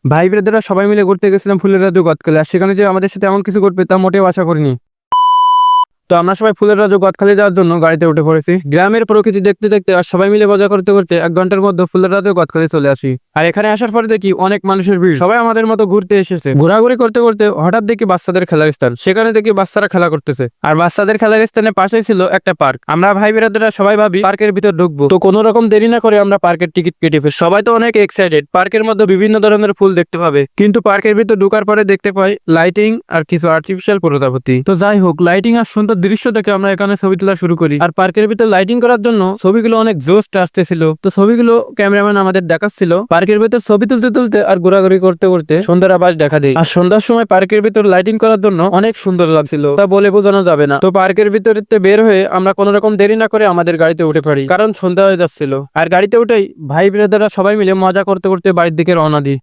ভাই ব্রাদাররা সবাই মিলে ঘুরতে গেছিলাম ফুলের রাজু গদখালি। আর সেখানে যে আমাদের সাথে এমন কিছু ঘটবে তা মোটেও আশা করিনি। তো আমরা সবাই ফুলের রাজু গদখালি যাওয়ার জন্য গাড়িতে উঠে পড়েছি। গ্রামের প্রকৃতি দেখতে দেখতে আর সবাই মিলে মজা করতে করতে 1 ঘন্টার মধ্যে ফুলের রাজু গদখালি চলে আসি। আর এখানে আসার পরে দেখি অনেক মানুষের ভিড়, সবাই আমাদের মতো ঘুরতে এসেছে। ঘোরাঘুরি করতে করতে হঠাৎ দেখি বাচ্চাদের খেলার স্থান, সেখানে দেখি বাচ্চারা খেলা করতেছে। আর বাচ্চাদের খেলার স্থানের পাশেই ছিল একটা পার্ক। আমরা ভাই ব্রাদাররা সবাই ভাবি পার্কের ভিতর ঢুকবো, তো কোনো রকম দেরি না করে আমরা পার্কের টিকিট কেটে ফেলি। সবাই তো অনেক এক্সাইটেড, পার্কের মধ্যে বিভিন্ন ধরনের ফুল দেখতে পাবে। কিন্তু পার্কের ভিতর ঢোকার পরে দেখতে পাই লাইটিং আর কিছু আর্টিফিশিয়াল প্রজাপতি। তো যাই হোক, লাইটিং আর সুন্দর দৃশ্য দেখে আমরা এখানে ছবি তোলা শুরু করি। আর পার্কের ভিতর লাইটিং করার জন্য ছবিগুলো অনেক জোস্ট আসতেছিল। তো ছবিগুলো ক্যামেরাম্যান আমাদের দেখাচ্ছিল। পার্কের ভিতর ছবি তুলতে তুলতে আর ঘোরাঘুরি করতে করতে সন্ধ্যার আবার দেখা দেয়। আর সন্ধ্যার সময় পার্কের ভিতর লাইটিং করার জন্য অনেক সুন্দর লাগছিল, তা বলে বোঝানো যাবে না। তো পার্কের ভিতরে বের হয়ে আমরা কোনো রকম দেরি না করে আমাদের গাড়িতে উঠে পড়ি, কারণ সন্ধ্যা হয়ে যাচ্ছিল। আর গাড়িতে উঠেই ভাই ব্রাদাররা সবাই মিলে মজা করতে করতে বাড়ির দিকে রওনা দিই।